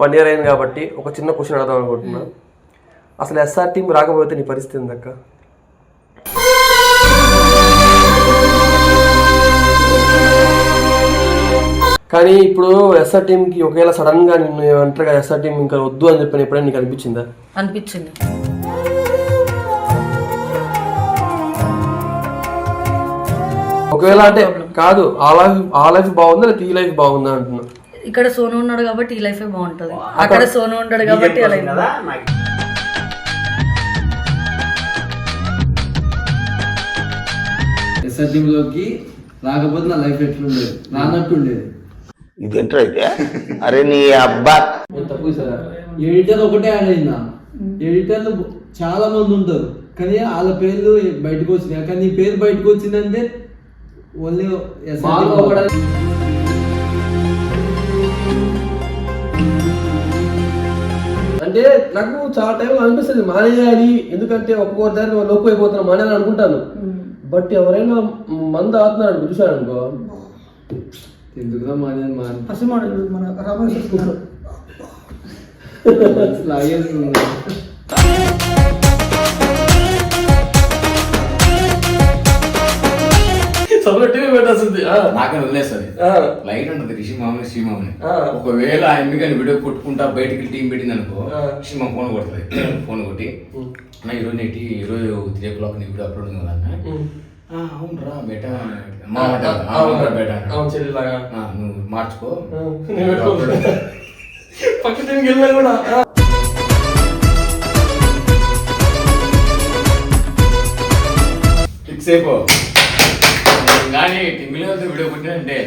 1 year అయింది కాబట్టి ఒక చిన్న క్వశ్చన్ అడదాం అనుకుంటున్నా. అసలు ఎస్ఆర్ టీం రాకపోతే నీ పరిస్థితి ఏందక్క? కానీ ఇప్పుడు ఎస్ఆర్ టీంకి ఒకవేళ సడన్ గా నిన్ను అంటారుగా ఎస్ఆర్ టీం ఇంకా వద్దు అని చెప్పి ఎప్పుడైనా నీకు అనిపించిందా? అనిపించింది. ఒకవేళ అంటే కాదు ఆ లైఫ్ బాగుందా లేదా ఈ లైఫ్ బాగుందా అంటున్నా. ఇక్కడ సోను ఉన్నాడు కాబట్టి ఈ లైఫే బాగుంటది, అక్కడ సోను ఉన్నాడు కాబట్టి ఆ లైఫ్. ఎస్ఆర్ టీమ్ లోకి రాకపోతే నా లైఫ్ ఎట్లుండేది, నాన్నట్టు ఉండేది. ఇదేంటో అయితే అరే నీ అబ్బా తప్పు సార్. ఎడిటర్ ఒకటే యాడ్ అయిందా? ఎడిటర్లు చాలా మంది ఉంటారు కానీ వాళ్ళ పేర్లు బయటకు వచ్చినాయి. కానీ నీ పేరు బయటకు వచ్చిందంటే ఓన్లీ అంటే నాకు చాలా టైంలో అనిపిస్తుంది మానేయాలి, ఎందుకంటే ఒక్కొక్కరి దాన్ని లోపు అయిపోతున్నా మానేయాలి అనుకుంటాను. బట్ ఎవరైనా మందు ఆడుతున్నారు చూసాను అనుకో, ఎందుకుదా మానేది నాకని వదిలేస్తుంది. లైట్ ఉంటుంది రిషి మామని శ్రీ మామని. ఒకవేళ ఆ ఎమ్మికని వీడియో కొట్టుకుంటా బయటికి టీం పెట్టింది అనుకో, శ్రీ మామ ఫోన్ కొడుతుంది. ఫోన్ కొట్టి అన్న ఈరోజు 3 o'clock నీ వీడియో అప్లోడ్ ఉంది కదా అన్న. అవునరా బేటా బేటా నువ్వు మార్చుకో ఫిక్స్ అయిపో. కానీ టింగిలో వీడియో కొట్టినంటే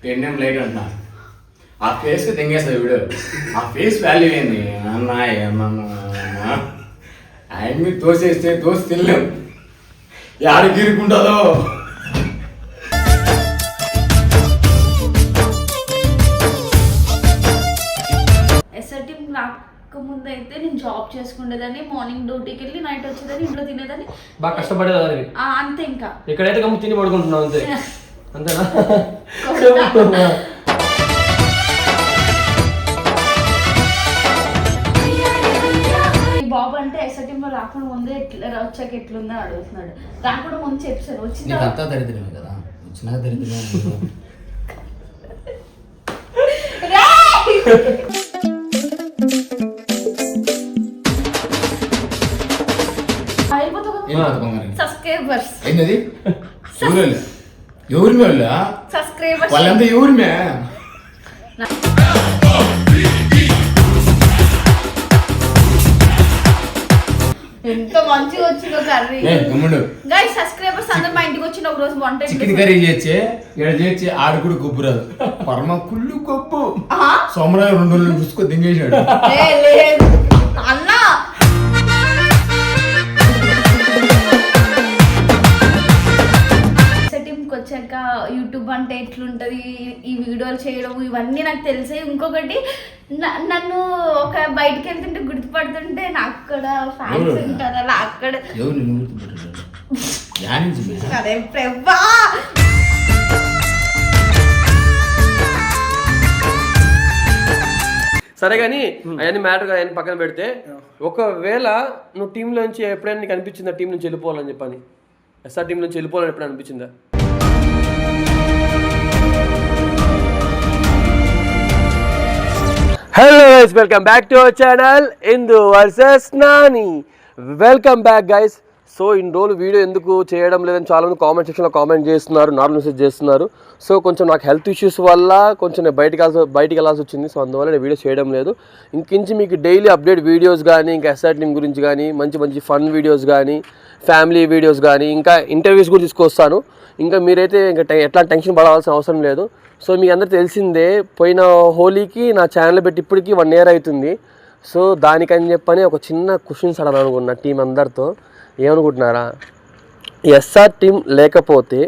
10 AM లైట్ అంటున్నా, ఆ ఫేస్కి తెంగేస్తుంది వీడియో. ఆ ఫేస్ వాల్యూ ఏంది అన్న ఆయన మీద తోసేస్తే తోసి తినలేం, యారు గీరుకుంటుందో. ముందు అయితే నేను జాబ్ చేసుకునేదాన్ని, మార్నింగ్ డ్యూటీకి వెళ్ళి నైట్ వచ్చేదాన్ని, ఇంట్లో తినేదాన్ని, బాగా కష్టపడేదాన్ని. అంతే. ఇంకా ఎక్కడైతే కమ్ము తిని పడుకుంటున్నావు అంతే. అంతేనా? బాబు అంటే ఎస్ఆర్టీఎంలో రాకుండా ముందే వచ్చాక ఎట్లుందని అడుగుతున్నాడు. రాకుండా ముందు చెప్పాను, వచ్చిన అంతా దరిద్రమే కదా, వచ్చినా దరిద్రమే. సబ్స్క్రైబర్స్ ఎవరి వాళ్ళ సబ్స్క్రైబర్స్ వాళ్ళంతా ఎవరిమే? ఎంత మంచిగా వచ్చిందో కర్రీ. గైస్ సబ్స్క్రైబర్స్ అందరూ మా ఇంటికి వచ్చిన ఒక రోజు వంట చికెన్ కర్రీ చేసి ఆడు కూడా కొబ్బు రాదు, పరమ కుళ్ళు కొబ్బు. సోమరాజు 2 రోజులు చూసుకో దింగేసాడు అన్నా. వచ్చాక యూట్యూబ్ అంటే ఎట్లుంటది, ఈ వీడియోలు చేయడం ఇవన్నీ నాకు తెలిసాయి. ఇంకొకటి నన్ను ఒక బయటికి వెళ్తుంటే గుర్తుపడుతుంటే నాకు కూడా ఫ్యాన్స్ ఉంటారు అలా అక్కడ. అరే ప్రభా, సరే కానీ అవన్నీ మ్యాటర్ అవన్నీ పక్కన పెడితే, ఒకవేళ నువ్వు టీంలోంచి ఎప్పుడైనా నీకు అనిపించిందా టీం నుంచి వెళ్ళిపోవాలని చెప్పని? ఎస్ఆర్ టీం నుంచి వెళ్ళిపోవాలని ఎప్పుడైనా అనిపించిందా? Hello guys, welcome back to our channel Indu versus Nani. Welcome back guys. So ఇన్ని రోజులు వీడియో ఎందుకు చేయడం లేదని చాలామంది కామెంట్ సెక్షన్లో కామెంట్ చేస్తున్నారు, నార్మల్ మెసేజ్ చేస్తున్నారు. సో కొంచెం నాకు హెల్త్ ఇష్యూస్ వల్ల కొంచెం నేను బయటికి వెళ్ళాల్సి వచ్చింది. సో అందువల్ల నేను వీడియో చేయడం లేదు. ఇంకించి మీకు డైలీ అప్డేట్ వీడియోస్ కానీ, ఇంకా ఎస్ఆర్ టీం గురించి కానీ, మంచి మంచి ఫన్ వీడియోస్ కానీ, ఫ్యామిలీ వీడియోస్ కానీ, ఇంకా ఇంటర్వ్యూస్ కూడా తీసుకొస్తాను. ఇంకా మీరైతే ఇంకా ఎట్లా టెన్షన్ పడాల్సిన అవసరం లేదు. సో మీకు అందరూ తెలిసిందే, పోయిన హోలీకి నా ఛానల్ పెట్టి ఇప్పటికీ 1 year అవుతుంది. సో దానికని చెప్పని ఒక చిన్న క్వశ్చన్స్ అడగాలనుకున్నా టీం అందరితో. ఏమనుకుంటున్నారా? ఎస్ఆర్ టీం లేకపోతే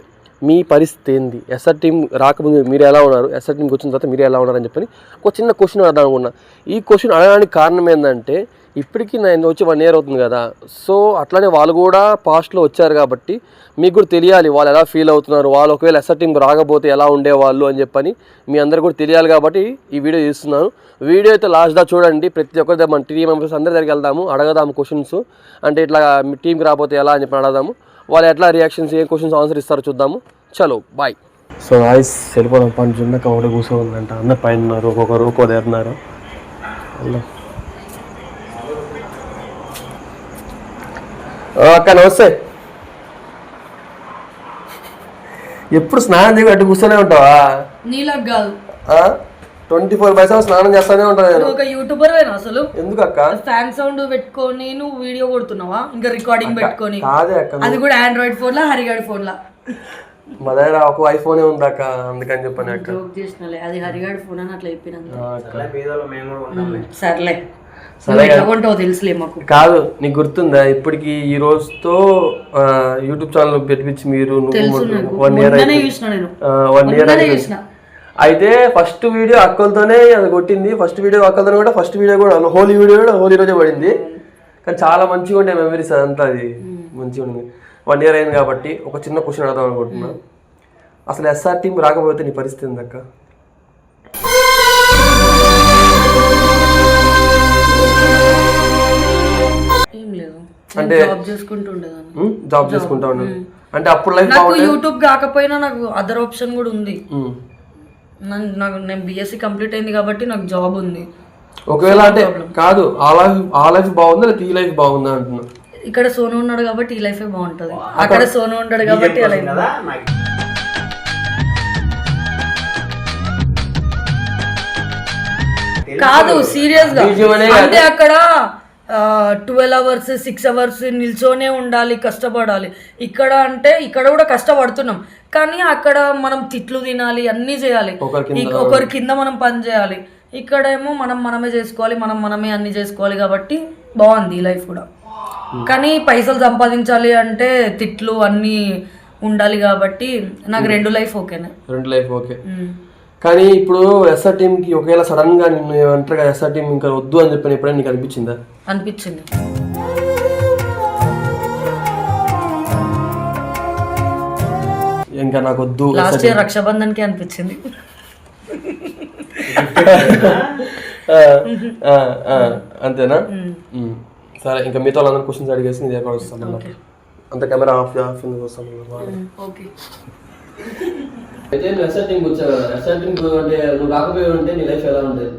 మీ పరిస్థితి ఏంది? ఎస్ఆర్ టీం రాకముందు మీరు ఎలా ఉన్నారు, ఎస్ఆర్ టీంకి వచ్చిన తర్వాత మీరు ఎలా ఉన్నారని చెప్పని ఒక చిన్న క్వశ్చన్ అడగాలనుకున్నా. ఈ క్వశ్చన్ అడగడానికి కారణం ఏంటంటే, ఇప్పటికీ నేను వచ్చి 1 year అవుతుంది కదా. సో అట్లానే వాళ్ళు కూడా పాస్ట్లో వచ్చారు కాబట్టి మీకు కూడా తెలియాలి వాళ్ళు ఎలా ఫీల్ అవుతున్నారు, వాళ్ళు ఒకవేళ ఎస్ఆర్ టీంకి రాకపోతే ఎలా ఉండేవాళ్ళు అని చెప్పని మీ అందరు కూడా తెలియాలి కాబట్టి ఈ వీడియో తీస్తున్నాను. వీడియో అయితే లాస్ట్ దా చూడండి. ప్రతి ఒక్కరి మన టీం మెంబర్స్ అందరి దగ్గరికి వెళ్దాము, అడగదాము క్వశ్చన్స్. అంటే ఇట్లా మీ టీంకి రాకపోతే ఎలా అని చెప్పి అడగదాము. వాళ్ళు ఎట్లా రియాక్షన్స్ ఏ క్వశ్చన్స్ ఆన్సర్ ఇస్తారో చూద్దాము. చలో బాయ్. సో గాయ్స్ వెళ్ళిపోవడం పని చిన్న ఒకటి కూర్చోందంట. అందరు పైన ఉన్నారు, ఒక్కొక్కరు ఒక్కో దగ్గరున్నారు. అక్క నమస్తే. ఎప్పుడు స్నానం చేయక అడ్డు కూర్చొనే ఉంటావా? నీళ్ళకి కాదు 24/7 స్నానం చేస్తానే ఉంటాను నేను. ఒక యూట్యూబర్ అసలు. ఎందుకు అక్క? ఫ్యాన్ సౌండ్ పెట్టుకొని నువ్వు వీడియో కొడుతున్నావా? ఇంకా రికార్డింగ్ పెట్టుకొని? కాదే అక్క, అది కూడా ఆండ్రాయిడ్ ఫోన్ లా, హరిగాడి ఫోన్ లా. మా దగ్గర ఒక ఐఫోనే ఉంది అక్క, అందుకని చెప్పాను అక్క. జోక్ చేసినలే, అది హరిగాడి ఫోన్ అని అట్లా అయిపోయినా. సర్లే సరే కొంటావు తెలుసులే మాకు. కాదు నీకు గుర్తుందా ఇప్పటికి ఈ రోజుతో యూట్యూబ్ ఛానల్ పెట్టించి మీరు 1 year అయితే ఫస్ట్ వీడియో అక్కలతోనే అది కొట్టింది. ఫస్ట్ వీడియో అక్కలతో కూడా ఫస్ట్ వీడియో కూడా హోలీ వీడియో కూడా హోలీ రోజే పడింది. కానీ చాలా మంచిగా ఉండే మెమరీస్ అదంతా, అది మంచిగా ఉంది. 1 year అయింది కాబట్టి ఒక చిన్న క్వశ్చన్ అడదాం అనుకుంటున్నా. అసలు ఎస్ఆర్ టీం రాకపోతే నీ పరిస్థితి ఏందక్క? అంటే జాబ్ చేసుకుంటూ ఉండేదాన్ని. జాబ్ చేసుకుంటా ఉన్నాను అంటే అప్పుడు లైఫ్ నాకు యూట్యూబ్ కాకపోయినా నాకు అదర్ ఆప్షన్ కూడా ఉంది. నేను బిఎస్సి కంప్లీట్ అయింది కాబట్టి నాకు జాబ్ ఉంది. ఒకవేళ అంటే కాదు ఆ లైఫ్ బాగుందా లేదా ఈ లైఫ్ బాగుందా అంటున్నా. ఇక్కడ సోను ఉన్నాడు కాబట్టి ఈ లైఫ్ బాగుంటది, అక్కడ సోను ఉన్నాడు కాబట్టి ఆ లైఫ్ కాదు. సీరియస్ గా అంటే అక్కడ 12 hours 6 hours నిల్చోనే ఉండాలి, కష్టపడాలి. ఇక్కడ అంటే ఇక్కడ కూడా కష్టపడుతున్నాం కానీ అక్కడ మనం తిట్లు తినాలి, అన్ని చేయాలి, ఒకరి కింద మనం పని చేయాలి. ఇక్కడేమో మనమే చేసుకోవాలి, మనమే అన్ని చేసుకోవాలి కాబట్టి బాగుంది ఈ లైఫ్ కూడా. కానీ పైసలు సంపాదించాలి అంటే తిట్లు అన్నీ ఉండాలి కాబట్టి నాకు 2 లైఫ్ ఓకేనా. 2 లైఫ్ ఓకే. కానీ ఇప్పుడు ఎస్ఆర్ టీంకి ఒకవేళ సడన్ గా నిన్ను అంటారు కదా ఎస్ఆర్ టీం ఇంకా వద్దు అని చెప్పి ఎప్పుడైనా నీకు అనిపించిందా? అనిపించింది. ఇంకా నాకు వద్దు. లాస్ట్ ఇయర్ రక్షాబంధన్ కి అనిపించింది. అంతేనా? సరే ఇంకా మీతో వాళ్ళందరూ క్వశ్చన్స్ అడిగేసి నీ దగ్గర వస్తాను. అంత కెమెరా ఆఫ్ వస్తాను. అయితే నువ్వు ఎస్ఆర్ టీంకి వచ్చావు కదా, ఎస్ఆర్ టీంకి అంటే నువ్వు రాకపోయి ఉంటే నీ లైఫ్ ఎలా ఉండేది?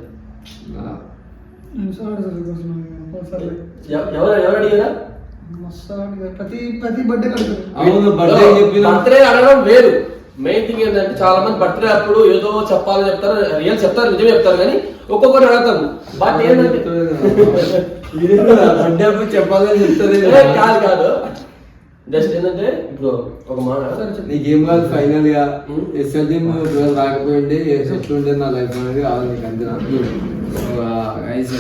ఎవరు అడిగారా? బర్త్డే అడగడం వేరు. మెయిన్ థింగ్ ఏంటంటే చాలా మంది బర్త్డే అప్పుడు ఏదో చెప్పాలని చెప్తారు, రియల్ చెప్తారు, నిజమే చెప్తారు కానీ ఒక్కొక్కరు అడగతారు. బట్ ఏంటంటే బర్త్డే అప్పుడు చెప్పాలని చెప్తారు. కాదు జస్ట్ ఏంటంటే ఇప్పుడు ఒక మాట నీకేం కాదు, ఫైనల్ గా ఎస్ఆర్ టీం రాకపోయింది ఎట్లుండే నా లైఫ్ అనేది కావాలి నీకు అంతేనా?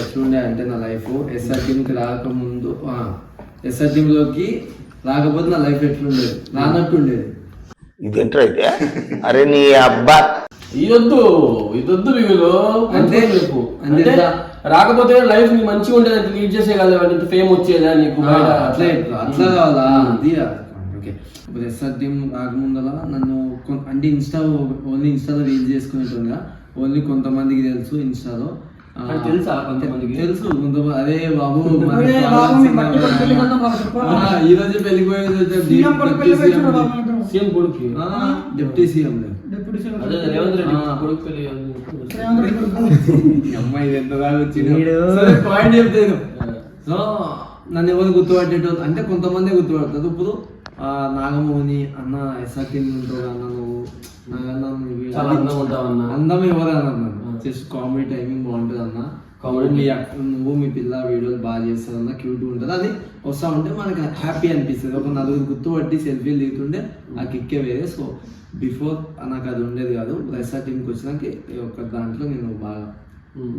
ఎట్లుండే అంటే నా లైఫ్ ఎస్ఆర్ టీంకి రాకముందు, ఎస్ఆర్ టీం లోకి రాకపోతే నా లైఫ్ ఎట్లుండేది, రానట్టు ఉండేది. ఇదేంట్రా అయితే? అరే నీ అబ్బా ఇదొద్దు వీళ్ళు అంటే అంటే రాకపోతే లైఫ్ నీకు మంచిగా ఉండేది, లీడ్ చేసే కదా, ఫేమ్ వచ్చేదా నీకు? అట్లా కావాలా? అది ఓకే. ఇప్పుడు ఎస్ఆర్ టీం రాకముందలా నన్ను అంటే ఓన్లీ ఇన్స్టాలో రీల్ చేసుకునేట్టుగా ఓన్లీ కొంతమందికి తెలుసు. ఇన్స్టాలో తెలుసా? కొంతమందికి తెలుసు. కొంతమంది అదే బాబు ఈ రోజు పెళ్లిపోయేది సీఎం కొడుకు, డిప్యూటీ సీఎం రేవంత్ రెడ్డి కొడుకు పెళ్లి. అమ్మాయి ఎంత దాకా వచ్చింది పాయింట్ చెప్తాను. సో నన్ను ఎవరు గుర్తుపట్టేటోళ్ళు అంటే కొంతమంది గుర్తుపడతారు. ఇప్పుడు నాగమోహని అన్న ఎస్ఆర్ టీం ఉంటావు అన్న, నువ్వు అందం ఎవరు అన్న, జస్ట్ కామెడీ టైమింగ్ బాగుంటుంది అన్న, కామెడీ నువ్వు మీ పిల్ల వీడియోలు బాగా చేస్తుంది అన్న, క్యూట్ ఉంటుంది, అది వస్తా ఉంటే మనకు హ్యాపీ అనిపిస్తుంది. ఒక 4 గుర్తుపట్టి సెల్ఫీలు దిగుతుంటే ఆ కిక్కే వేరే. సో బిఫోర్ నాకు అది ఉండేది కాదు. ఎస్ఆర్ టీంకి వచ్చినాక ఒక దాంట్లో నేను బాగా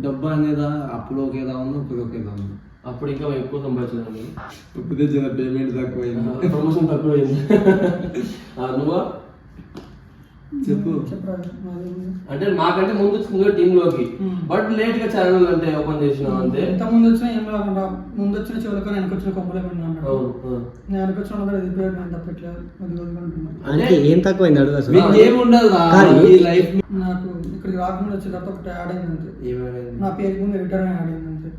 డబ్బా అనేది అప్పుడు ఒకేలా ఉంది, ఇప్పుడు ఒకేలా ఉంది. అప్పుడు ఇంకా ఎక్కువ సంపాదించాను, ఇప్పుడే చిన్న పేమెంట్ తక్కువైంది, ప్రమోషన్ తక్కువైంది. నువ్వు చెప్పు. అంటే మాకంటే ముందు వచ్చింది టీమ్ లోకి, బట్ లేట్ గా ఛానల్ అంటే ఓపెన్ చేసినాం అంతే. ఎంత ముందు వచ్చినా ఏం కాకుండా ముందు వచ్చిన చివరికి వెనక వచ్చిన కొమ్మలే అన్నాడు. నేను వెనక వచ్చిన ఇది తప్పట్లేదు, అది వదులుకుంటున్నాను. అంటే ఏం తక్కువైంది అడుగు అసలు. మీకు ఏముండదు ఈ లైఫ్. నాకు ఇక్కడికి రాకుండా వచ్చే తర్వాత ఒకటి యాడ్ అయింది అంతే. నా పేరు ముందు ఎడిటర్ యాడ్ అయింది అంతే.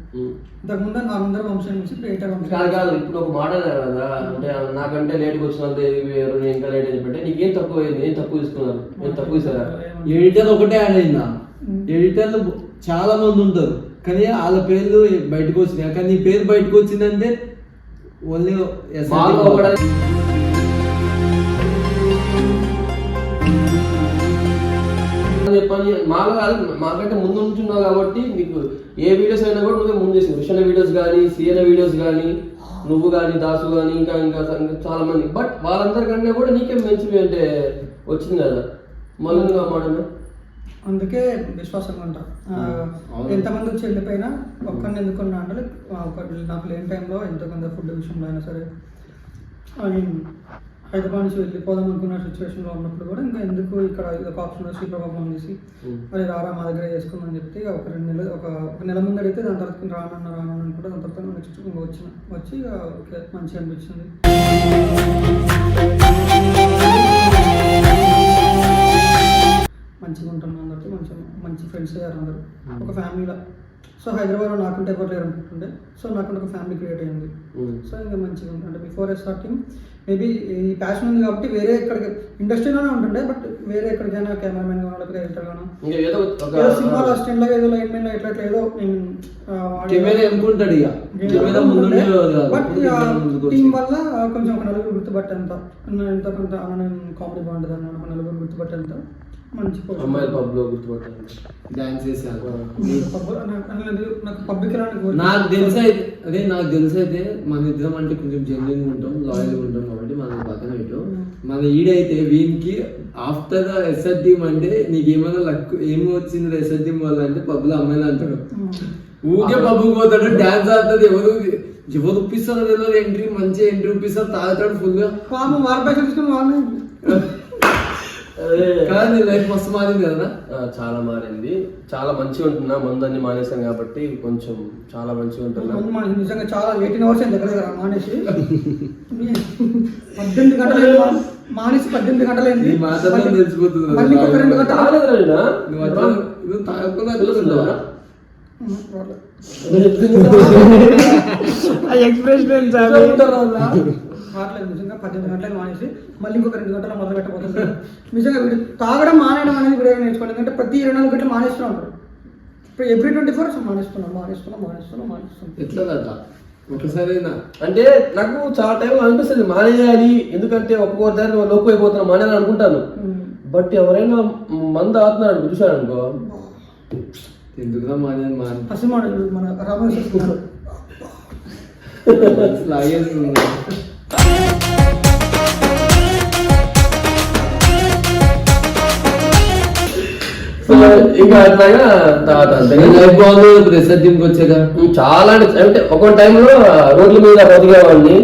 ఇంతకుముందు నా ముందర వంశం నుంచి ఎడిటర్ వంశం కాదు. ఇప్పుడు ఒక మాట కదా, అంటే నాకంటే లేట్గా వచ్చినంత వేరు, నేను ఇంకా లేట్ అని చెప్పంటే నీకేం తక్కువ అయింది, ఏం తక్కువ తీసుకున్నారు, ఏం తక్కువ ఇస్తారా? ఎడిటర్ ఒకటే యాడ్ అయిందా? ఎడిటర్లు చాలా మంది ఉంటారు కానీ వాళ్ళ పేర్లు బయటకు వచ్చినాయి, కానీ నీ పేరు బయటకు వచ్చిందంటే ఓన్లీ చెప్పని మాకంటే ముందు ఉంటున్నావు కాబట్టి నీకు ఏ వీడియోస్ అయినా కూడా నువ్వే ముందు చేసింది. ఋషణ వీడియోస్ కానీ, సీఎన వీడియోస్ కానీ, నువ్వు కానీ, దాసు కానీ, ఇంకా ఇంకా చాలా మంది. బట్ వాళ్ళందరికంటే కూడా నీకే మంచి అంటే వచ్చింది కదా మళ్ళీ మాడను. అందుకే విశ్వాసంగా ఉంటా. ఎంతమంది వచ్చి వెళ్ళిపోయినా ఒక్కరిని ఎందుకున్నా అంటే నాకు లేని టైంలో ఎంతో కొంత ఫుడ్ విషయంలో అయినా సరే, హైదరాబాద్ నుంచి వెళ్ళిపోదాం అనుకున్న సిచ్యువేషన్లో ఉన్నప్పుడు కూడా ఇంకా ఎందుకు ఇక్కడ ఒక ఆప్షన్ వచ్చి ప్రభావం చేసి మరి రారా మా దగ్గర చేసుకుందని చెప్తే ఒక 2 నెలలు ఒక నెల ముందు అడిగితే దాని తర్వాత రానన్న అనుకుంటే దాని తర్వాత నెక్స్ట్ ఇంకా వచ్చి ఓకే మంచిగా అనిపించింది. మంచిగా ఉంటున్నాం అందరితో, మంచి ఫ్రెండ్స్ అయ్యారు అందరూ ఒక ఫ్యామిలీలో. సో హైదరాబాద్లో నాకుంటే ఎవరు లేరు అనుకుంటుండే, సో నాకుంటే ఒక ఫ్యామిలీ క్రియేట్ అయింది. సో ఇంకా మంచిగా ఉంటుంది. అంటే బిఫోర్ స్టార్టింగ్ మేబీ ఈ ప్యాషన్ ఉంది కాబట్టి వేరే ఎక్కడికి ఇండస్ట్రీలోనే ఉంటుండే, బట్ వేరే ఎక్కడికైనా కెమెరామెన్ గా లేకపోతే ఎడిటర్ గానో సినిమాలో అసిస్టెంట్ లాగా ఏదో లైన్ మెన్ ఎట్లా ఏదో అనుకుంటాడు ఇక. బట్ టీం వల్ల కొంచెం ఒక నలుగురు గుర్తుపట్టేంత ఎంత కొంత కామెడీ బాగుంటుంది అన్న ఒక నలుగురు గుర్తుపట్టేంత మంచి అమ్మాయిల పబ్ లో గుర్తుపట్టాను, డాన్స్ చేశాను. నాకు పబ్లిక్ నాకు తెలుసు అయితే మన ఇద్దరం అంటే కొంచెం జెన్యున్ ఉంటాం, లాయల్ ఉంటాం కాబట్టి మనం పక్కన పెట్టాం. మన ఈడైతే వీనికి ఆఫ్టర్ ఎస్ఆర్ టీమ్ అంటే నీకు ఏమైనా లక్ ఏమి వచ్చింది ఎస్ఆర్ టీమ్ వల్ల అంటే పబ్ లో అమ్మాయిలు అంటాడు. ఊకే పబ్బు పోతాడు, డాన్స్ ఆడుతుంది, ఎవరు ఉప్పిస్తారో తెలియదు, ఎంట్రీ మంచిగా ఎంట్రీ ఉప్పిస్తారు, తాగుతాడు ఫుల్ గా. కానీ లైఫ్ మస్తు మారింది కదా. చాలా మారింది, చాలా మంచిగా ఉంటున్నా. మందు మానేసాం కాబట్టి కొంచెం చాలా మంచిగా ఉంటున్నా. నిజంగా చాలా 18 hours అయింది దగ్గర మానేసి 18 గంటలు మానేసి 18 గంటలు అయింది. తెలిసిపోతుంది మళ్ళీ ఒక 2 గంటలు తాగకుండా తెలుస్తుందా ఎక్స్ప్రెషన్ మాట్లేదు. నిజంగా 18 గంటలు మానేసి మళ్ళీ ఇంకొక 2 గంటలు మొదలు పెట్టబోతుంది. నిజంగా వీడు తాగడం మానేయడం అనేది వీడియో నేర్చుకోండి. ఎందుకంటే ప్రతి 24 గంటలు మానేస్తూ ఉంటారు. ఇప్పుడు ఎవ్రీ 24 hours మానేస్తున్నాం. ఎట్లా ఒకసారైనా అంటే నాకు చాలా టైం అనిపిస్తుంది మానేయాలి, ఎందుకంటే ఒక్కొక్క దాన్ని లోపు అయిపోతున్నా మానేయాలి అనుకుంటాను. బట్ ఎవరైనా మందు ఆడుతున్నాడు చూసాను అనుకో, ఎందుకురా మానేది పసి మానేది మన రామేశ్వర ఇంకా అట్లాగా వచ్చాక చాలా అంటే ఒక టైంలో రోడ్ల మీద బతికేవాడిని,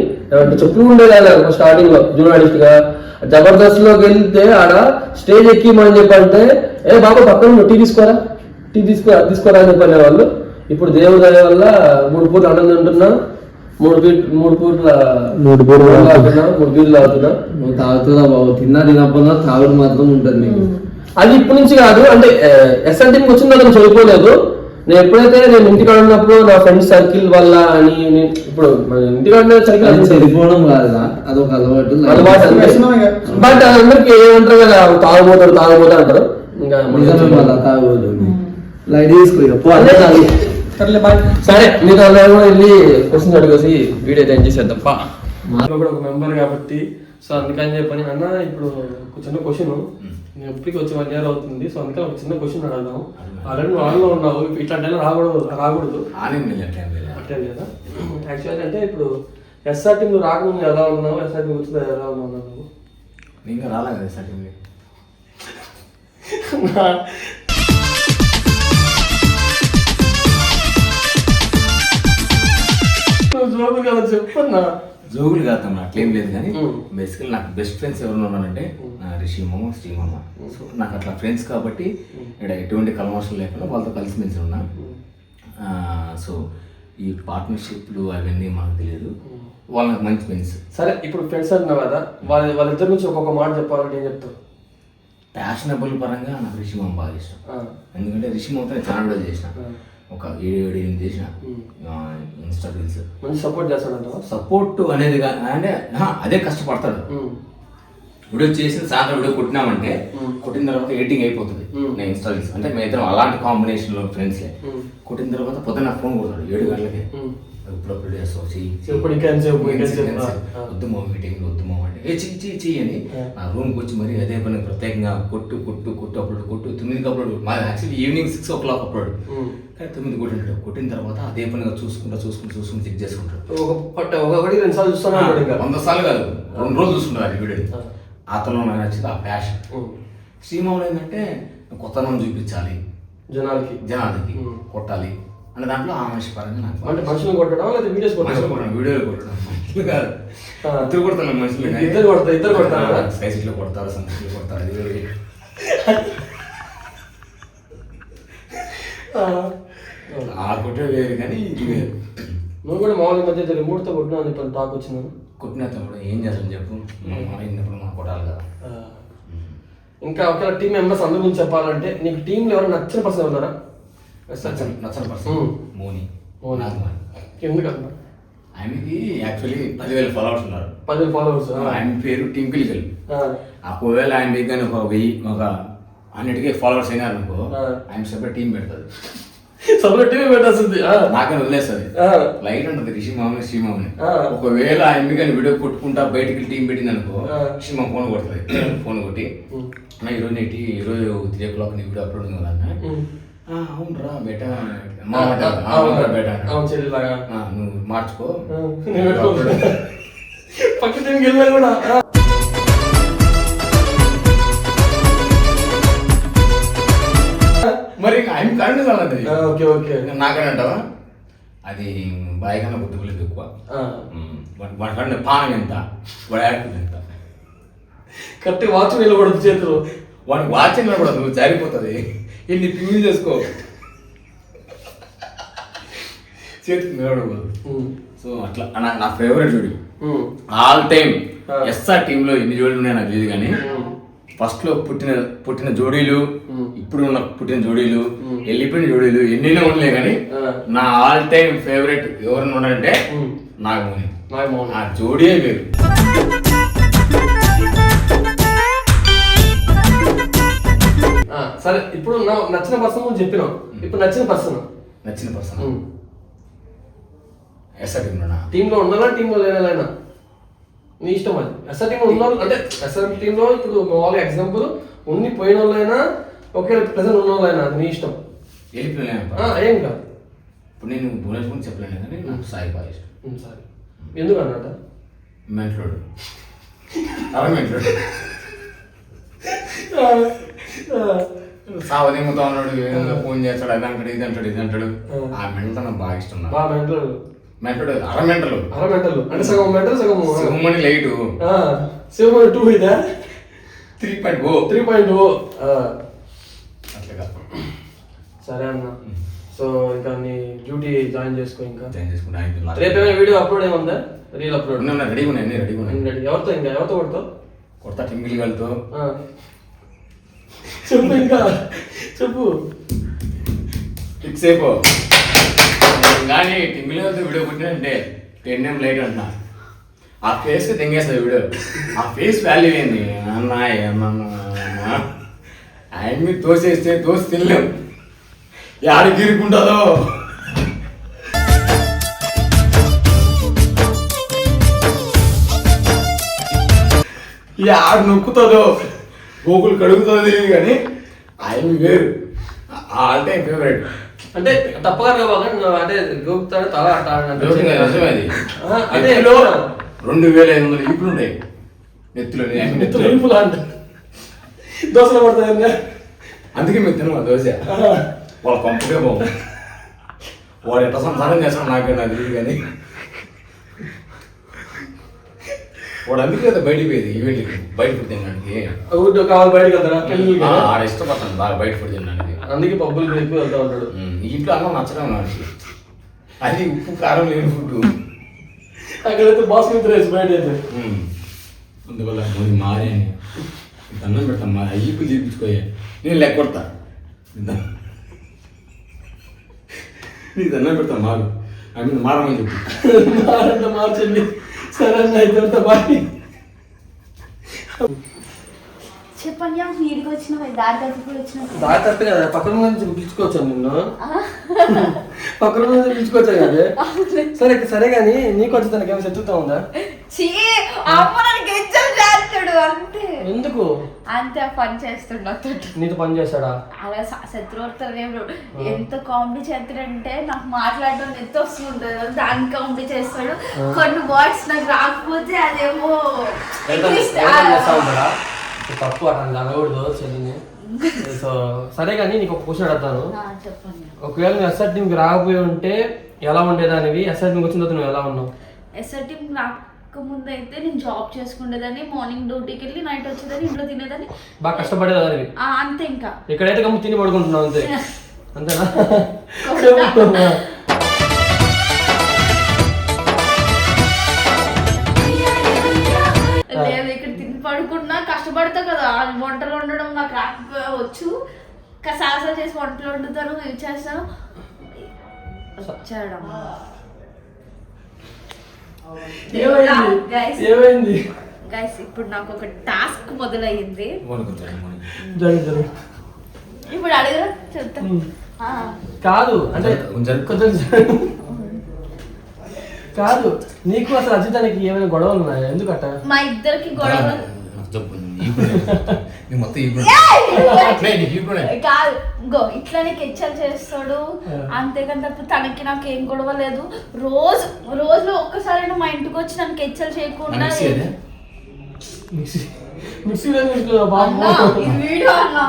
చెప్పులు ఉండేది స్టార్టింగ్ లో జూనియర్ గా. జబర్దస్త్ లోకి వెళ్తే ఆడ స్టేజ్ ఎక్కిమని చెప్పంటే ఏ బాబా పక్కన టీ తీసుకోరా అని చెప్పనే వాళ్ళు. ఇప్పుడు దేవుడి దయ వల్ల 3 పూటలు అన్నం తింటున్నా, 3 పూటల 3 బీర్లు తాగుతున్నా. నువ్వు తాగుతుందా బాబు, తినకపోయినా తాగుడు మాత్రం ఉంటుంది నీకు. అది ఇప్పటి నుంచి కాదు, అంటే ఎస్ఆర్ టీంకి వచ్చిన తర్వాత చదువుకోలేదు. నేను ఎప్పుడైతే నేను ఇంటికాడ ఉన్నప్పుడు నా ఫ్రెండ్స్ సర్కిల్ వల్ల అని ఇప్పుడు ఇంటికాడ సర్కిల్ చనిపోవడం కాదా, అదొక అలవాటు. బట్ అందరికి ఏమంటారు కదా, తాగుబోతా అంటారు. ఇంకా తాగబోదు లైట్ తీసుకో. సరే మీరు అందరూ వెళ్ళి క్వశ్చన్ అడిగేసి వీడియో అయితే ఎంజాయ్ చేద్దాం. కూడా ఒక మెంబర్ కాబట్టి సో అందుకని చెప్పని అన్న ఇప్పుడు ఒక చిన్న క్వశ్చన్, నేను ఎప్పటికి వచ్చి 1 year అవుతుంది. సో అందుకని ఒక చిన్న క్వశ్చన్ అడగదాం. ఆల్రెడీ నువ్వు ఆన్లో ఉన్నావు, ఇట్లాంటి రాకూడదు అట్టే కదా. యాక్చువల్లీ అంటే ఇప్పుడు ఎస్ఆర్ టీం నువ్వు రాకముందు ఎలా ఉన్నావు, ఎస్ఆర్ టీం వచ్చిందా ఎలా ఉన్నావు నువ్వు? ఇంకా రాలే కదా ఎస్ఆర్ టీంకి. జోబు కదా చెప్పన్నా. జోగులు కాదు అట్లేం లేదు కానీ బేసికల్ నాకు బెస్ట్ ఫ్రెండ్స్ ఎవరు ఉన్నారంటే రిషి మామ శ్రీమామ. సో నాకు అట్లా ఫ్రెండ్స్ కాబట్టి ఇక్కడ ఎటువంటి కల్మోషన్ లేకుండా వాళ్ళతో కలిసిమెలిసి ఉన్నా. సో ఈ పార్ట్నర్షిప్లు అవన్నీ మాకు తెలియదు, వాళ్ళు నాకు మంచి ఫ్రెండ్స్. సరే ఇప్పుడు ఫ్రెండ్స్ అంటున్నావు కదా, వాళ్ళిద్దరి నుంచి ఒక్కొక్క మాట చెప్పాలంటే ఏం చెప్తావు? ప్యాషనబుల్ పరంగా నాకు రిషి మామ బాగా ఇష్టం. ఎందుకంటే రిషి మామతో నేను చాలా వీడియోలు చేసిన, ఒక 7-8 చేసిన ఇన్స్టా రీల్స్. మంచి సపోర్ట్ చేస్తాడంట. సపోర్ట్ అనేది అంటే అదే కష్టపడతాడు. వీడియో చేసిన సాయంత్రం వీడియో కొట్టినామంటే కొట్టిన తర్వాత ఎడిటింగ్ అయిపోతుంది. నేను ఇన్స్టా రీల్స్ అంటే మేము ఇద్దరం అలాంటి కాంబినేషన్లో ఫ్రెండ్స్లే. కొట్టిన తర్వాత పొద్దున్న నాకు ఫోన్ కొడతాడు 7 గంటలకే, ఇప్పుడు చేస్తావు వద్దు మా మీటింగ్ వద్దు మా అంటే చెయ్యి అని నా రూమ్కి వచ్చి మరి అదే పని ప్రత్యేకంగా కొట్టు అప్లోడ్ కొట్టు 9కి అప్లోడ్. మా యాక్చువల్లీ ఈవినింగ్ 6 o'clock అప్లోడ్, కానీ 9 కొట్టింటాడు. కొట్టిన తర్వాత అదే పనిగా చూసుకుంటూ చెక్ చేసుకుంటాడు. ఒకటి 2 సార్లు చూస్తున్నాడు, 100 సార్లు కాదు 2 రోజులు చూసుకుంటారు ఆ వీడియో. అతను నాకు నచ్చింది ఆ ప్యాషన్. శ్రీమావులు ఏంటంటే కొత్తనం చూపించాలి జనాలకి కొట్టాలి అనే దాంట్లో ఆ మనిషి పరంగా నాకు అంటే మనుషులు కొట్టడం లేదా వీడియోస్ వీడియోలు కొట్టడం మనుషులు కాదు, ఇద్దరు కొడతాను మనుషులు ఇద్దరు కొడతారు స్పైసీలో కొడతారు, సంతలో కొడతారు. అది ఆ కొట్టే వేరు కానీ ఇది వేరు. నువ్వు కూడా మామూలు మధ్య రిమోట్తో కొట్టినా అని చెప్పి టాక్ వచ్చింది. కొట్టిన కూడా ఏం చేస్తాను చెప్పు, అయినప్పుడు మనం కొట్టాలి కదా. ఇంకా ఒకవేళ టీం మెంబర్స్ అందరి గురించి చెప్పాలంటే నీకు టీంలో ఎవరైనా నచ్చిన పర్సన్ ఉన్నారా? నచ్చని పర్సన్ మోని. ఎందుకన్నా? ఆయనకి యాక్చువల్లీ 10,000 ఫాలోవర్స్ ఉన్నారు. 10,000 ఫాలోవర్స్. ఆయన పేరు టింకిలికల్. ఒకవేళ ఆయన దగ్గర ఒక 100 ఫాలోవర్స్ అయినారు అనుకో, ఆయన సెపరేట్ టీం పెడతారు. సపరేట్ టీం పెట్టాల్సింది, నాకని వదిలేస్తుంది. లైట్ ఉంటుంది రిషి మామని శ్రీ మామని. ఒకవేళ ఆయన కానీ వీడియో కొట్టుకుంటా బయటికి టీం పెట్టింది అనుకో, శ్రీ మామ ఫోన్ కొడుతుంది. ఫోన్ కొట్టి ఈరోజు 3 o'clock నీ వీడియో అప్లోడ్ ఉంది కదా అన్న. అవునరా బేటా బేటా నువ్వు మార్చుకో పక్క టీంకి వెళ్ళినా కూడా. మరి ఆయన కరెంట్ కావాలి. ఓకే ఓకే నాకని అంటావా? అది బాయ్ కన్నా గుర్తులేదు ఎక్కువ. వాడి కన్నా పానం ఎంత, వాడి యాక్టివ్ ఎంత, కరెక్ట్ వాచ్ నిలబడదు చేతులు. వాడికి వాచ్ నిలబడదు, జారిపోతుంది. ఇన్ని పింగిల్ చేసుకో, చేతికి నిలబడకూడదు. సో అట్లా నా ఫేవరెట్ జోడి ఆల్ టైమ్. ఎస్ఆర్ టీంలో ఎన్ని జోడీలు ఉన్నాయి నాకు తెలియదు, కానీ ఫస్ట్ లో పుట్టిన జోడీలు, ఇప్పుడు ఉన్న పుట్టిన జోడీలు, వెళ్ళిపోయిన జోడీలు ఎన్నెన్నో ఉండలే, కానీ నా ఆల్ టైమ్ ఫేవరెట్ ఎవరిని ఉన్నారంటే నాగమోని. ఆ జోడీ వేరు. సరే ఇప్పుడు నచ్చిన పర్సన్ నువ్వు చెప్పినావు, ఇప్పుడు నచ్చిన పర్సన్ ఎస్ఆర్ టీంలో ఉన్నారా టీంలో లేనా నీ ఇష్టం. అది ఎస్ఆర్ టీంలో ఉన్న అంటే ఎస్ఆర్ టీంలో ఇప్పుడు మామూలుగా ఎగ్జాంపుల్ ఉన్ని పోయిన వాళ్ళైనా ఒకే ప్రెసెంట్ ఉన్న వాళ్ళైనా నీ ఇష్టం. ఏం కాదు. ఇప్పుడు నేను భువనేశ్వర్ చెప్పలేను కానీ నాకు సాయి బాగా ఇష్టం. సరే ఎందుకు అన్నట మెంట్లోడు సావదేముతా ఉన్నాడు, ఫోన్ చేస్తాడు, అది అంటాడు ఇది అంటాడు. ఆ మెంటల్ నాకు బాగా ఇష్టం. మెంటడు అరమెంటలు అంటే సగం మెంటల్ సగం శివమణి లైట్ శివమణి 2 ఇదా 3.0 అట్లా. సరే అన్న. సో ఇంకా నీ డ్యూటీ జాయిన్ చేసుకో. ఇంకా చేసుకుంటా. రేపు వీడియో అప్లోడ్ ఏముందా? రీల్ అప్లోడ్ రెడీగా ఉన్నాయి. రెడీ. ఎవరితో కొడతావు? కొడతా టింగిల్తో. చెప్పు ఇంకా చెప్పు. ఫిక్స్ అయిపో. కానీ టింగిల్తో వీడియో కొట్టినంటే 10 AM లైట్ అంటున్నా. ఆ ఫేస్కి తెంగేస్తుంది వీడియో. ఆ ఫేస్ వాల్యూ ఏంది అన్న ఆయన మీద తోసేస్తే తోసి తినలేం, యాడికి గిరుకుంటుందో. యాడు నొక్కుతుందో, గోకులు కడుగుతుంది, కానీ ఆయన వేరు. All time favourite. అంటే తప్పగా అంటే గోపుతాడు తల అది. అంటే 2,500 ఈపులు ఉంటాయి నెత్తులు ఈపులు అంటే దోశలు పడతాయి. అందుకే మేము తినమా దోశ. వాళ్ళ పంపుకే పోము. వాడు ఎట్లా సంసారం చేస్తాడు నాకు తెలియదు, కానీ వాడు అందుకే కదా బయటికి పోయేది ఈవెంట్కి బయట ఫుడ్ తినడానికి ఊరిలో కావాలి బయటకు వెళ్తారా పెళ్ళిళ్ళకి? ఆడ ఇష్టపడతాను బాగా బయట ఫుడ్ తినడానికి. అందుకే పబ్బులకి ఎక్కువ వెళ్తా ఉంటాడు. ఈ ఇంట్లో అన్నం నచ్చడం నాకు, అది ఉప్పు కారం లేని ఫుడ్. అక్కడైతే బాస్మతి రైస్ బయట అయితే అందువల్ల కొన్ని మారాను. దండం పెడతాను మా అయ్యకు చేయించుకోయా, నేను లెక్క కొడతా. నీకు దండం పెడతాను మారు ఐ మీన్ మారమని చెప్పు. మార్చండి సరే అన్న అయితే బాయ్. చెప్పండి వీడికి వచ్చిన దారి తప్పి వచ్చిన దారి తప్పే కదా, పక్కన నుంచి పిలుచుకోవచ్చాను నిన్ను, పక్కన నుంచి పిలుచుకోవచ్చాను కదా. సరే సరే కానీ నీకు వచ్చి తనకి ఏమైనా చెప్తా ఉందా? చేస్తాడు అంతే. ఎందుకు అంతే పని చేస్తుండ నీతో పని చేస్తాడా? అలా శత్రువుతారు ఎంత కామెడీ చేస్తాడంటే నాకు మాట్లాడడం ఎంత వస్తుంటుంది, దానికి కామెడీ చేస్తాడు. కొన్ని వర్డ్స్ నాకు రాకపోతే అదేమో చేస్తా ఉంటాడా? తప్పు అట్లా అనకూడదు చెల్లిని. సో సరే కానీ నీకు ఒక క్వశ్చన్ అడుగుతాను. చెప్పండి. ఒకవేళ నువ్వు ఎస్ఆర్ టీంకి రాకపోయి ఉంటే ఎలా ఉండేదానివి? ఎస్ఆర్ టీంకి వచ్చిన తర్వాత నువ్వు ఎలా ఉన్నావు? ఎస్ఆర్ టీం రాకముందు అయితే నేను జాబ్ చేసుకునేదాన్ని, మార్నింగ్ డ్యూటీకి వెళ్ళి నైట్ వచ్చేదాన్ని, ఇంట్లో తినేదాన్ని, బాగా కష్టపడేదానివి. అంతే. ఇంకా ఎక్కడైతే కమ్ము తిని పడుకుంటున్నావు అంతే, అంతేనా? లేదు ఇక్కడ తిని పడుకున్నా కష్టపడతా కదా, వంటలు వండడం నాకు రాకపోవచ్చు, సాసా చేసి వంటలు వండుతాను, ఇవి చేస్తాను. వచ్చాడు ఏమైంది గైస్, ఇప్పుడు నాకు ఒక టాస్క్ మొదలయ్యింది. ఇప్పుడు అడిగిన చెప్తా కాదు అంటే కొంచెం కాదు, నీకు అసలు అజితానికి ఏమైనా గొడవలు ఉన్నాయా? ఎందుకట? మా ఇద్దరికి గొడవలు కాదు, గో ఇట్లానే కెచ్చలు చేస్తాడు అంతేకాని తప్ప తనకి నాకు ఏం గొడవ లేదు. రోజులో ఒక్కసారైనా మా ఇంటికి వచ్చి నన్ను కెచ్చలు చేయకుండా వీడియో అన్నా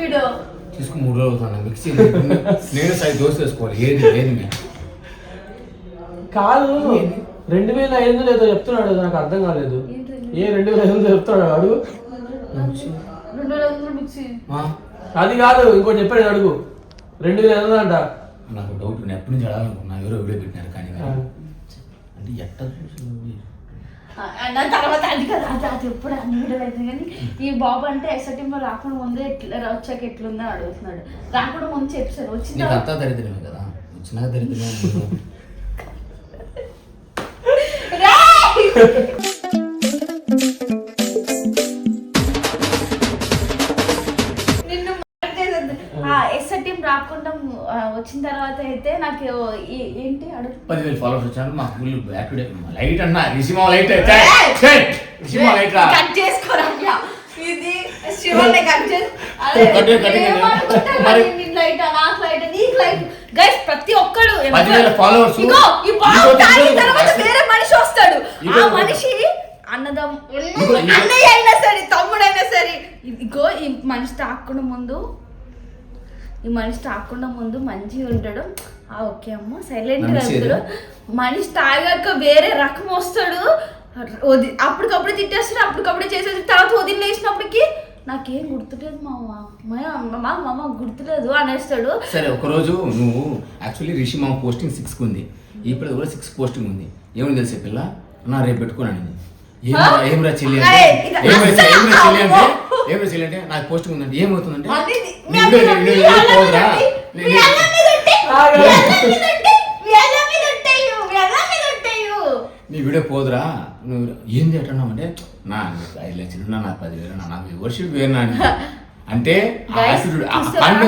వీడియో తీసుకుని 3 రోజులు అవుతాను మిక్సీ నేను సైజ్ దోశ వేసుకోవాలి. ఏది ఏది కాదు 2500 ఏదో చెప్తున్నాడు, నాకు అర్థం కాలేదు. ఏ 2500 చెప్తున్నాడు అడుగు. అది కాదు ఇంకోటి చెప్పాడు అడుగు. 2500 అంట. నాకు డౌట్, నేను ఎప్పటి నుంచి అడగాలనుకున్నా, ఎవరో వీడియో పెట్టినారు కానీ అంటే ఎట్ట తర్వాత అది కదా అది ఎప్పుడు అన్ని వీడియోలు అవుతుంది. కానీ ఈ బాబు అంటే ఎస్ఆర్టీంలో రాకుండా ముందే ఎట్లా వచ్చాక ఎట్లుందని అడుగుతున్నాడు. రాకుండా ముందు చెప్పారు, వచ్చిన అంతా దరిద్రమే కదా, వచ్చినాక దరిద్రమే. నిన్ను ఎస్ఆర్ టీం రాకుండా వచ్చిన తర్వాత అయితే నాకు ఏంటి అడుగు 10,000 ఫాలోవర్స్ వచ్చారు. మా ఫుల్ యాక్టివ్ లైట్ అన్నా రిషిమా లైట్ రిషిమా లైట్ రా కట్ చేసుకోరా ఇది శివనే కట్ చేసి లైట్ నాకు లైట్ నీకు లైట్. గైస్ ప్రతి ఒక్కడు 10,000 ఫాలోవర్స్ ఇగో ఈ బాబు తాగిన తర్వాత వేరే మనిషి వస్తాడు. ఆ మనిషి అన్నయ్య అయినా సరే తమ్ముడైనా సరే, ఇగో ఈ మనిషి తాకుండా ముందు మంచిగా ఉంటాడు. ఓకే అమ్మ సైలెంట్ గా ఉంటాడు. మనిషి తాగాక వేరే రకం వస్తాడు, అప్పటికప్పుడు తిట్టేస్తాడు, అప్పటికప్పుడే చేసేది. తర్వాత వదిలేసినప్పటికి నాకేం గుర్తులేదు మామ గుర్తులేదు అనేస్తాడు. సరే ఒకరోజు నువ్వు యాక్చువల్లీ రిషి మామ పోస్టింగ్ 6 ఉంది, ఇప్పుడు కూడా 6 పోస్టింగ్ ఉంది. ఏమని తెలిసే పిల్ల నా రేపు పెట్టుకున్నాను. ఏమరా చెల్లి అంటే నాకు పోస్టింగ్ ఉందంటే ఏమవుతుందంటే నీ వీడియో పోదురా, నువ్వు ఏంది అంటున్నావు అంటే నా 5 లక్షలు నా 10,000 నాకు వర్షిప్ వేరునా అంటే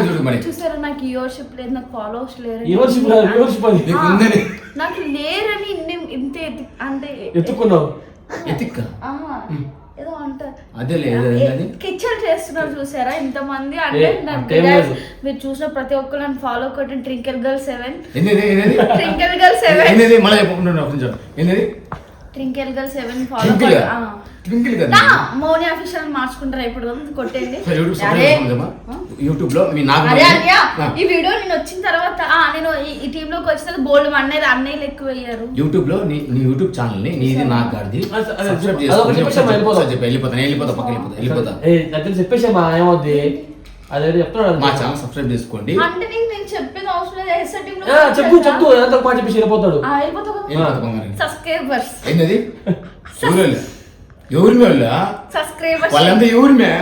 చూడు మరి చూసారా నాకు వర్షిప్ లేదు, నాకు ఫాలోవర్స్ లేరు, నాకు లేరని ఇంత అంటే ఎత్తుకున్నావు ఎతిక్క ఏదో అంటారు అదే కిచెన్ చేస్తున్నారు చూసారా ఇంతమంది. అంటే మీరు చూసిన ప్రతి ఒక్కరు నన్ను ఫాలో కొట్టండి. ట్రింకిల్ గర్ల్ 7 ఫాలో ట్వింకిల్ కదా నా మౌని అఫీషియల్ మార్చుకుంటారా ఇప్పుడు కొట్టేయండి. యూట్యూబ్ లో మీ నాకు అరే అన్నయ్య ఈ వీడియో నేను వచ్చిన తర్వాత నేను ఈ టీమ్ లోకి వచ్చిన బోల్డ్ అన్నయ్యలు ఎక్కువ అయ్యారు. యూట్యూబ్ లో నీ యూట్యూబ్ ఛానల్ ని నీది నాకు గాడిది సబ్స్క్రైబ్ వెళ్ళిపోతా చెప్పేసి మా ఏమవుద్ది అదే చెప్తాడు మా ఛానల్ సబ్స్క్రైబ్ చేసుకోండి. అంటే నేను చెప్పేది అవసరం లేదు. ఎస్ఆర్ టీమ్ లో చెప్పు ఎంత మాట చెప్పేసి వెళ్ళిపోతాడు. సబ్స్క్రైబర్స్ ఏంటది ఎవరి వాళ్ళ సబ్స్క్రైబర్స్ వాళ్ళంతా ఎవరిమే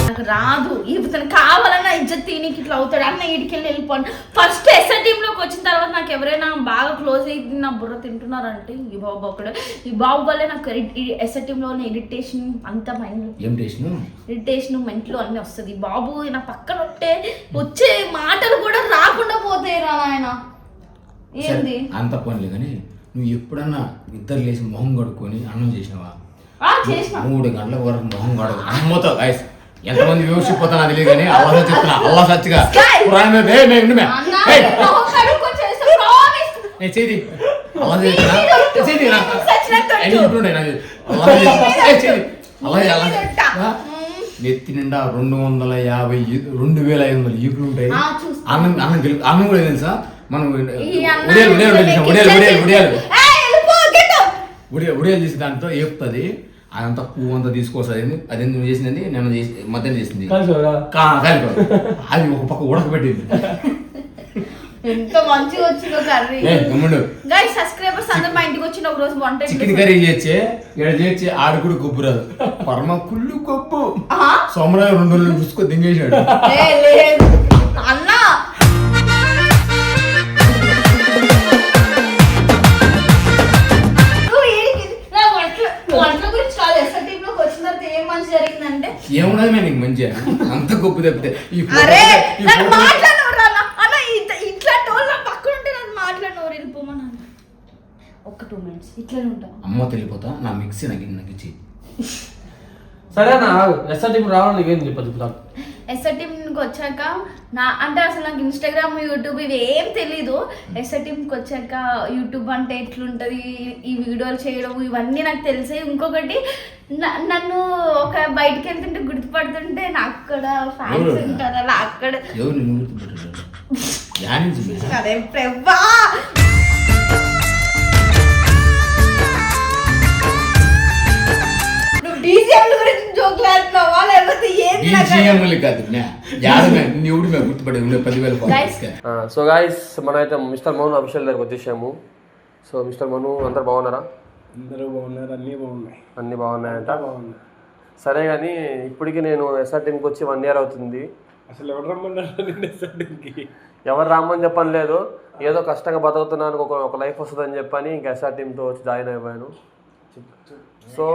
నాకు రాదు. ఇతను కావాలన్నా ఇజ్జత్ తీనికి ఇట్లా అవుతాడు అన్న ఇడికెళ్ళి వెళ్ళిపోండి. ఫస్ట్ ఎస్ఆర్ టీమ్ లోకి వచ్చిన తర్వాత నాకు ఎవరైనా బాగా క్లోజ్ అయ్యి నా బుర్ర తింటున్నారంటే ఈ బాబు ఒకడు. ఈ బాబు వల్లే నాకు ఎస్ఆర్ టీమ్ లో ఉన్న ఇరిటేషన్ అంత మైండ్ ఇరిటేషన్ మెంట్లో అన్ని వస్తుంది. బాబు నా పక్కన వచ్చే మాటలు కూడా రాకుండా పోతాయి రా ఆయన. ఏంది అంత పనిలే కానీ నువ్వు ఎప్పుడన్నా ఇద్దరు లేచి మొహం కడుక్కొని అన్నం చేసినావా? చేసిన 3 గంటల వరకు మొహం కడగ అమ్మతో ఎంతమంది వ్యూవర్షిప్ పోతానా తెలియదు కానీ అవ్వ చెప్తున్నా అవ్వ సచ్చిగా నెత్తి నిండా 250 ఈపులు ఉంటాయి. అన్నం కూడా తెలుసా మనం ఉడియాలు చేసి దాంట్లో ఏపుతుంది. అదంతా పువ్వు అంతా తీసుకొస్తుంది. అది నువ్వు చేసింది నేను మధ్యాహ్నం చేసింది అది ఒక పక్క ఉడకబెట్టింది. ఎంత మంచిగా వచ్చిందో కర్రీ. గైస్ సబ్స్క్రైబర్స్ అందరూ మా ఇంటికి వచ్చిన ఒక రోజు వంట చికెన్ కర్రీ చేర్చి ఆడు కూడా కొబ్బు రాదు పరమ కుళ్ళు కొబ్బు సోమరాజు 2 రోజులు చూసుకో దింగేసాడు. అన్నా వంటల గురించి కాదు. ఎస్ఆర్ టీమ్ లోకి వచ్చిన తర్వాత ఏం మంచి జరిగిందంటే ఏమున్నది మేము నీకు మంచిగా అంత గొప్ప తప్పితే ఇట్లాంటి వాళ్ళు పక్కన ఉంటే నాకు మాట్లాడినవారు వెళ్ళిపోమన్నా ఒక 2 minutes ఇట్లానే ఉంటాం. అమ్మ తెలిపోతా నా మిక్సీ నాకు ఇచ్చి సరే అన్న ఎస్ఆర్ టీమ్ రావాలి నీకేం చెప్పదు. ఎస్ఆర్ టీమ్కి వచ్చాక అంటే అసలు నాకు ఇన్స్టాగ్రామ్ యూట్యూబ్ ఇవి ఏం తెలీదు. ఎస్ఆర్ టీమ్కి వచ్చాక యూట్యూబ్ అంటే ఎట్లుంటుంది ఈ వీడియోలు చేయడం ఇవన్నీ నాకు తెలిసాయి. ఇంకొకటి నన్ను ఒక బయటికి వెళ్తుంటే గుర్తుపడుతుంటే నాకు అక్కడ ఫ్యాన్స్ ఉంటారు అలా అక్కడ అదే ప్రభా డీజేల గురించి జోకులాడుతున్నావా లేకపోతే ఏంది సో గైస్ మనమైతే మిస్టర్ మోహన్ అఫీషియల్ దగ్గరకు వచ్చేసాము. సో మిస్టర్ మోహన్ అందరు బాగున్నారా? అందరూ బాగున్నారు, అన్నీ బాగున్నాయంట. సరే కానీ ఇప్పటికి నేను ఎస్ఆర్ టీమ్కి వచ్చి 1 year అవుతుంది. అసలు ఎవరు రమ్మన్నారు ఎస్ఆర్ టీమ్కి? ఎవరు రామని చెప్పని లేదు, ఏదో కష్టంగా బతుకుతున్నాను ఒక లైఫ్ వస్తుందని చెప్పని ఇంకా ఎస్ఆర్ టీమ్తో వచ్చి జాయిన్ అయిపోయాను. సో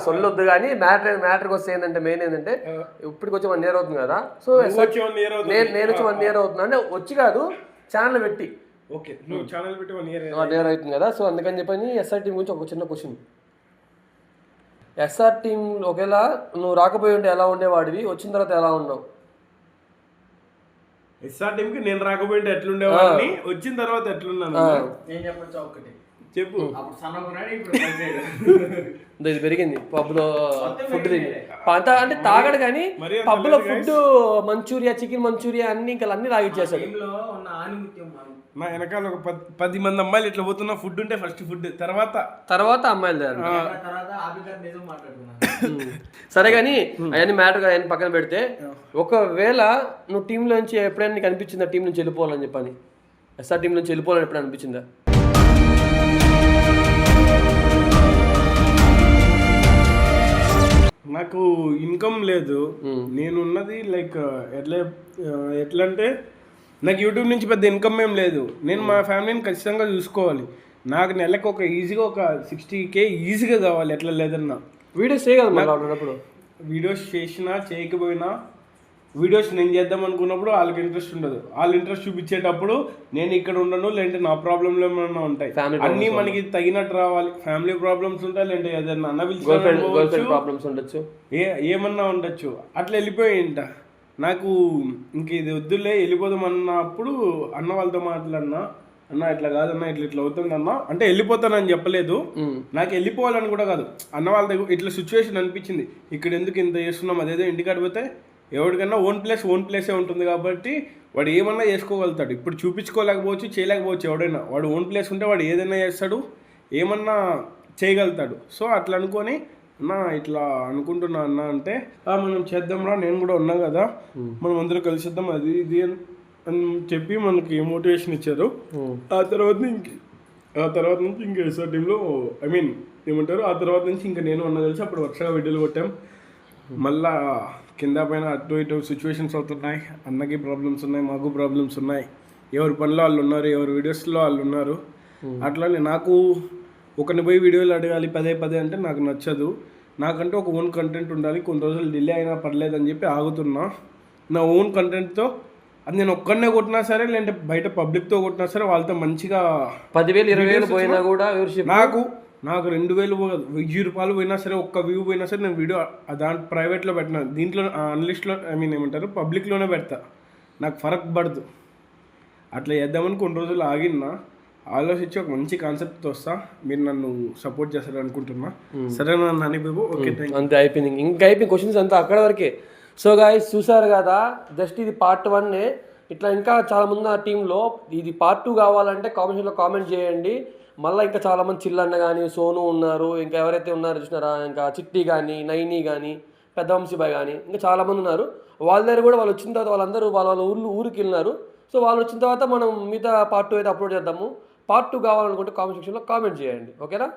సొల్లొద్దు కానీ మ్యాటర్కి వస్తే ఏంటంటే మెయిన్ ఏంటంటే ఇప్పటికి వచ్చి 1 year అవుతుంది కదా. సో నేను వచ్చి 1 year అవుతున్నా అంటే వచ్చి కాదు ఛానల్ పెట్టి 1 year అవుతుంది కదా. సో అందుకని చెప్పని ఎస్ఆర్ టీం గురించి ఒక చిన్న క్వశ్చన్. ఎస్ఆర్ టీం ఒకవేళ నువ్వు రాకపోయి ఉంటే ఎలా ఉండేవాడివి, వచ్చిన తర్వాత ఎలా ఉన్నావు? ఎస్ఆర్ టీంకి నేను రాకపోయింటే ఎట్లుండేవాడిని, వచ్చిన తర్వాత ఎట్లున్నాను నేను చెప్పొచ్చు ఒకటి చెప్పు. అప్పుడు సన్నగున్నాడు, ఇప్పుడు ఇది పెరిగింది పబ్లో ఫుడ్ తిని అంతా అంటే తాగడు కానీ పబ్లో ఫుడ్ మంచూరియా చికెన్ మంచూరియా అన్ని ఇంకా అన్ని తాగిచ్చేసాడు. నా వెనకాల ఒక 10 మంది అమ్మాయిలు ఇట్లా పోతున్నా ఫుడ్ ఉంటే ఫస్ట్ ఫుడ్ తర్వాత అమ్మాయిలు సరే కానీ అవన్నీ మ్యాటర్ అవన్నీ పక్కన పెడితే ఒకవేళ నువ్వు టీంలో నుంచి ఎప్పుడైనా నీకు అనిపించిందా టీం నుంచి వెళ్ళిపోవాలని చెప్పని? ఎస్ఆర్ టీం నుంచి వెళ్ళిపోవాలని ఎప్పుడైనా అనిపించిందా? నాకు ఇన్కమ్ లేదు, నేనున్నది లైక్ ఎట్లా అంటే నాకు యూట్యూబ్ నుంచి పెద్ద ఇన్కమ్ ఏం లేదు. నేను మా ఫ్యామిలీని ఖచ్చితంగా చూసుకోవాలి. నాకు నెలకు ఈజీగా ఒక 60K ఈజీగా కావాలి ఎట్లా లేదన్నా. వీడియోస్ చేయగలరు, వీడియోస్ చేసినా చేయకపోయినా వీడియోస్ నేను చేద్దాం అనుకున్నప్పుడు వాళ్ళకి ఇంట్రెస్ట్ ఉండదు. వాళ్ళు ఇంట్రెస్ట్ చూపించేటప్పుడు నేను ఇక్కడ ఉండను, లేదంటే నా ప్రాబ్లంలు ఏమైనా ఉంటాయి. అన్నీ మనకి తగినట్టు రావాలి. ఫ్యామిలీ ప్రాబ్లమ్స్ ఉంటాయి, లేదంటే ఏదైనా అన్న పిలిచి ఉండొచ్చు, ఏమన్నా ఉండొచ్చు. అట్లా వెళ్ళిపోయింట నాకు ఇంక ఇది వద్దులే వెళ్ళిపోదాం అన్నప్పుడు అన్న వాళ్ళతో మాట్లాడినా, అన్న ఇట్లా కాదన్నా ఇట్లా అవుతుంది అన్న అంటే వెళ్ళిపోతానని చెప్పలేదు, నాకు వెళ్ళిపోవాలని కూడా కాదు, అన్న వాళ్ళ దగ్గర ఇట్లా సిచ్యువేషన్ అనిపించింది, ఇక్కడ ఎందుకు ఇంత చేస్తున్నాం, అదేదో ఇంటికాడ పోతే ఎవరికన్నా ఓన్ ప్లేసే ఉంటుంది కాబట్టి వాడు ఏమన్నా చేసుకోగలుగుతాడు. ఇప్పుడు చూపించుకోలేకపోవచ్చు, చేయలేకపోవచ్చు, ఎవడైనా వాడు ఓన్ ప్లేస్ ఉంటే వాడు ఏదైనా చేస్తాడు, ఏమన్నా చేయగలుగుతాడు. సో అట్లా అనుకొని అన్న ఇట్లా అనుకుంటున్నా అన్న అంటే మనం చేద్దాంరా, నేను కూడా ఉన్నా కదా, మనం అందరూ కలిసిద్దాం అది ఇది అని చెప్పి మనకి మోటివేషన్ ఇచ్చారు. ఆ తర్వాత నుంచి ఇంకా ఎస్ఆర్ టీంలో ఏమంటారు, ఆ తర్వాత నుంచి ఇంకా నేను అన్న కలిసి అప్పుడు వరుసగా వీడియోలు కొట్టాం. మళ్ళా కింద పైన అటు ఇటు సిచ్యువేషన్స్ అవుతున్నాయి, అన్నకి ప్రాబ్లమ్స్ ఉన్నాయి, మాకు ప్రాబ్లమ్స్ ఉన్నాయి, ఎవరి పనిలో వాళ్ళు ఉన్నారు, ఎవరి వీడియోస్లో వాళ్ళు ఉన్నారు. అట్లానే నాకు ఒకరిని పోయి వీడియోలు అడగాలి పదే అంటే నాకు నచ్చదు. నాకంటే ఒక ఓన్ కంటెంట్ ఉండాలి, కొన్ని రోజులు డిలే అయినా పర్లేదని చెప్పి ఆగుతున్నా. నా ఓన్ కంటెంట్తో అది నేను ఒక్కడనే కొట్టినా సరే, లేదంటే బయట పబ్లిక్తో కొట్టినా సరే, వాళ్ళతో మంచిగా 10,000 20,000 పోయినా కూడా నాకు 2,000 1,000 పోయినా సరే, ఒక్క వ్యూ పోయినా సరే, నేను వీడియో దాంట్లో ప్రైవేట్లో పెట్టినా, దీంట్లో అన్లిస్ట్లో ఏమంటారు పబ్లిక్లోనే పెడతా, నాకు ఫరక్ పడదు. అట్లా చేద్దామని కొన్ని రోజులు ఆగినా, ఆలోచించి ఒక మంచి కాన్సెప్ట్తో వస్తా, మీరు నన్ను సపోర్ట్ చేస్తారు అనుకుంటున్నా. సరే నాని బాబు, ఓకే థ్యాంక్ యూ. అంతే అయిపోయింది, ఇంకా అయిపోయింది క్వశ్చన్స్ అంతా అక్కడ వరకే. సో గాయ్స్ చూసారు కదా, జస్ట్ ఇది పార్ట్ 1. ఇట్లా ఇంకా చాలామంది నా టీంలో ఇది పార్ట్ 2 కావాలంటే కామెంట్స్లో కామెంట్ చేయండి. మళ్ళీ ఇంకా చాలామంది చిల్లన్న కానీ, సోను ఉన్నారు, ఇంకా ఎవరైతే ఉన్నారో చూసినారా, ఇంకా చిట్టి కానీ, నైని కానీ, పెద్ద వంశీబాయ్ కానీ, ఇంకా చాలామంది ఉన్నారు. వాళ్ళ దగ్గర కూడా వాళ్ళు వచ్చిన తర్వాత వాళ్ళందరూ వాళ్ళ ఊరికి వెళ్ళినారు. సో వాళ్ళు వచ్చిన తర్వాత మనం మిగతా పార్ట్ 2 అయితే అప్లోడ్ చేద్దాము. పార్ట్ 2 కావాలనుకుంటే కామెంట్ సెక్షన్లో కామెంట్ చేయండి, ఓకేనా?